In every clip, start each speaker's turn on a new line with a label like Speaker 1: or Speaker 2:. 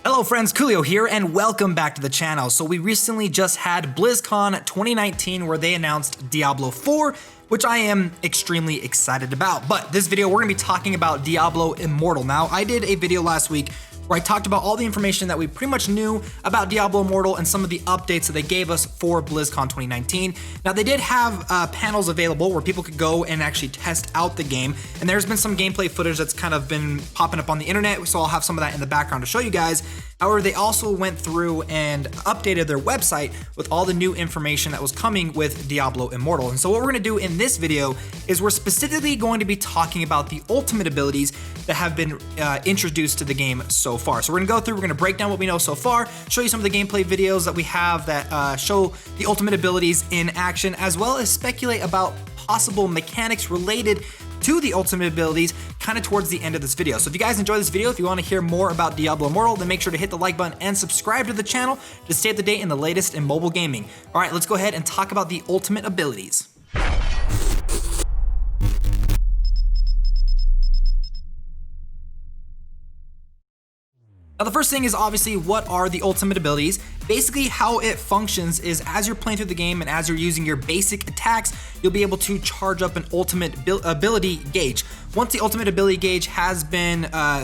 Speaker 1: Hello friends, Koolio here and welcome back to the channel. So we recently just had BlizzCon 2019 where they announced Diablo 4, which I am extremely excited about. But this video, we're gonna be talking about Diablo Immortal. Now, I did a video last week where I talked about all the information that we pretty much knew about Diablo Immortal and some of the updates that they gave us for BlizzCon 2019. Now, they did have panels available where people could go and actually test out the game, and there's been some gameplay footage that's kind of been popping up on the internet, so I'll have some of that in the background to show you guys. However, they also went through and updated their website with all the new information that was coming with Diablo Immortal. And so what we're gonna do in this video is we're specifically going to be talking about the ultimate abilities that have been introduced to the game so far. So we're gonna go through, we're gonna break down what we know so far, show you some of the gameplay videos that we have that show the ultimate abilities in action, as well as speculate about possible mechanics related to the ultimate abilities kind of towards the end of this video. So if you guys enjoy this video, if you want to hear more about Diablo Immortal, then make sure to hit the like button and subscribe to the channel to stay up to date in the latest in mobile gaming. All right, let's go ahead and talk about the ultimate abilities. Now the first thing is obviously what are the ultimate abilities. Basically how it functions is as you're playing through the game and as you're using your basic attacks, you'll be able to charge up an ultimate ability gauge. Once the ultimate ability gauge has been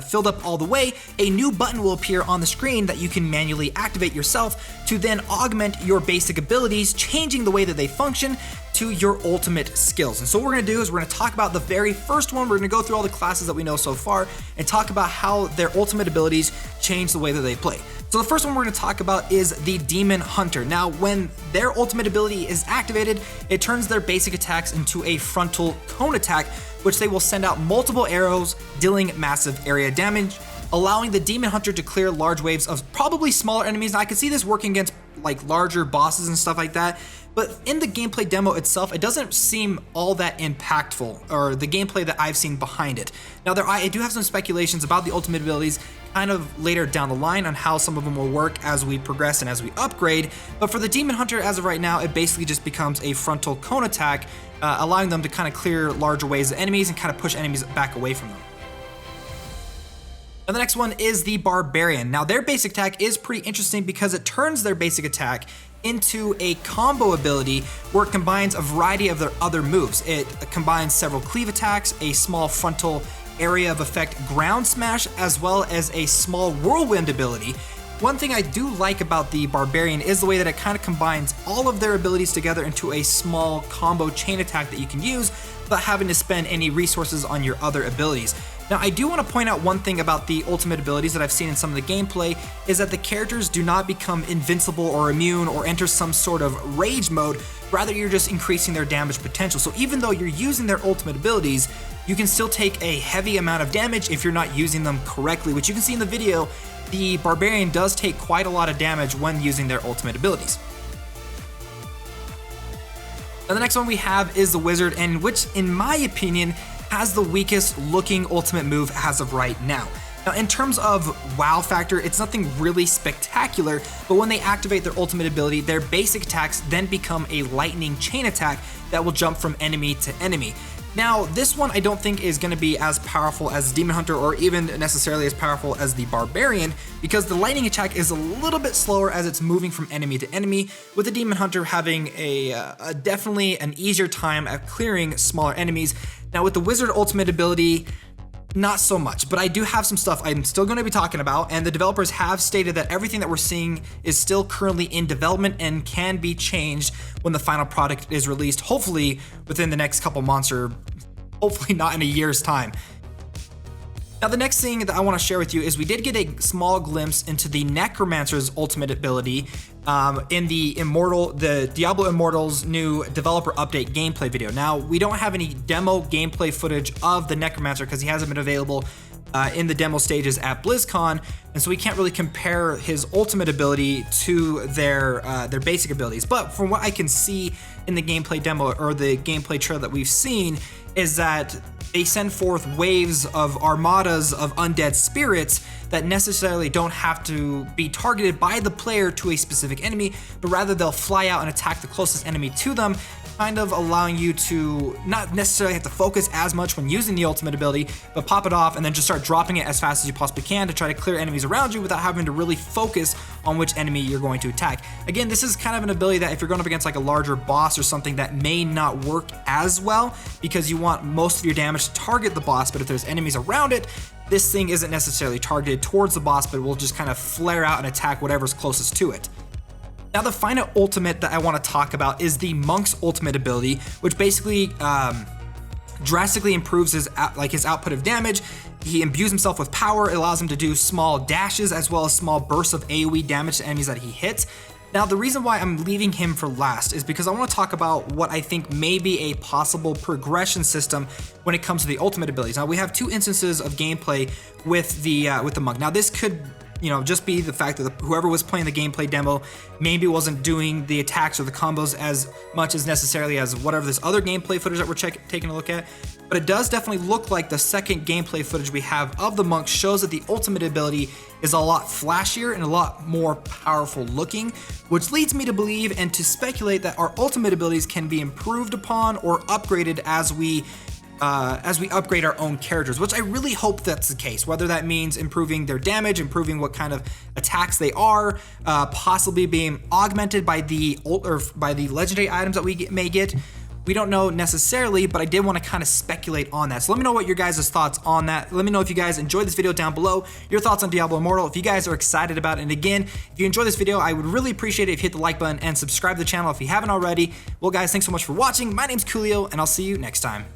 Speaker 1: filled up all the way, a new button will appear on the screen that you can manually activate yourself to then augment your basic abilities, changing the way that they function to your ultimate skills. And so what we're gonna do is we're gonna talk about the very first one. We're gonna go through all the classes that we know so far and talk about how their ultimate abilities change the way that they play. So the first one we're gonna talk about is the Demon Hunter. Now, when their ultimate ability is activated, it turns their basic attacks into a frontal cone attack, which they will send out multiple arrows, dealing massive area damage, allowing the Demon Hunter to clear large waves of probably smaller enemies. Now, I can see this working against like larger bosses and stuff like that, but in the gameplay demo itself, it doesn't seem all that impactful, or the gameplay that I've seen behind it. Now, I do have some speculations about the ultimate abilities kind of later down the line on how some of them will work as we progress and as we upgrade, but for the Demon Hunter, as of right now, it basically just becomes a frontal cone attack, allowing them to kind of clear larger waves of enemies and kind of push enemies back away from them. Now the next one is the Barbarian. Now their basic attack is pretty interesting because it turns their basic attack into a combo ability where it combines a variety of their other moves. It combines several cleave attacks, a small frontal area of effect ground smash, as well as a small whirlwind ability. One thing I do like about the Barbarian is the way that it kind of combines all of their abilities together into a small combo chain attack that you can use without having to spend any resources on your other abilities. Now, I do want to point out one thing about the ultimate abilities that I've seen in some of the gameplay is that the characters do not become invincible or immune or enter some sort of rage mode. Rather, you're just increasing their damage potential. So even though you're using their ultimate abilities, you can still take a heavy amount of damage if you're not using them correctly, which you can see in the video. The Barbarian does take quite a lot of damage when using their ultimate abilities. Now the next one we have is the Wizard, and which in my opinion has the weakest looking ultimate move as of right now. Now in terms of wow factor, it's nothing really spectacular, but when they activate their ultimate ability, their basic attacks then become a lightning chain attack that will jump from enemy to enemy. Now, this one I don't think is going to be as powerful as Demon Hunter or even necessarily as powerful as the Barbarian, because the lightning attack is a little bit slower as it's moving from enemy to enemy, with the Demon Hunter having a definitely an easier time at clearing smaller enemies. Now, with the Wizard ultimate ability, not so much, but I do have some stuff I'm still going to be talking about, and the developers have stated that everything that we're seeing is still currently in development and can be changed when the final product is released, hopefully within the next couple months or hopefully not in a year's time. Now the next thing that I want to share with you is we did get a small glimpse into the Necromancer's ultimate ability in the Diablo Immortals new developer update gameplay video. Now we don't have any demo gameplay footage of the Necromancer because he hasn't been available in the demo stages at BlizzCon, and so we can't really compare his ultimate ability to their basic abilities. But from what I can see in the gameplay demo or the gameplay trailer that we've seen is that they send forth waves of armadas of undead spirits that necessarily don't have to be targeted by the player to a specific enemy, but rather they'll fly out and attack the closest enemy to them, kind of allowing you to not necessarily have to focus as much when using the ultimate ability, but pop it off and then just start dropping it as fast as you possibly can to try to clear enemies around you without having to really focus on which enemy you're going to attack. Again, this is kind of an ability that if you're going up against like a larger boss or something, that may not work as well because you want most of your damage to target the boss, but if there's enemies around it, this thing isn't necessarily targeted towards the boss, but will just kind of flare out and attack whatever's closest to it. Now the final ultimate that I want to talk about is the Monk's ultimate ability, which basically drastically improves his output of damage. He imbues himself with power. It allows him to do small dashes as well as small bursts of AoE damage to enemies that he hits. Now the reason why I'm leaving him for last is because I want to talk about what I think may be a possible progression system when it comes to the ultimate abilities. Now we have two instances of gameplay with the Monk. Now this could just be the fact that whoever was playing the gameplay demo maybe wasn't doing the attacks or the combos as much as necessarily as whatever this other gameplay footage that we're taking a look at. But it does definitely look like the second gameplay footage we have of the Monk shows that the ultimate ability is a lot flashier and a lot more powerful looking, which leads me to believe and to speculate that our ultimate abilities can be improved upon or upgraded as we upgrade our own characters, which I really hope that's the case, whether that means improving their damage, improving what kind of attacks they are, possibly being augmented by the legendary items that we may get. We don't know necessarily, but I did want to kind of speculate on that. So let me know what your guys' thoughts on that. Let me know if you guys enjoyed this video down below, your thoughts on Diablo Immortal, if you guys are excited about it. And again, if you enjoyed this video, I would really appreciate it if you hit the like button and subscribe to the channel if you haven't already. Well guys, thanks so much for watching. My name's Koolio, and I'll see you next time.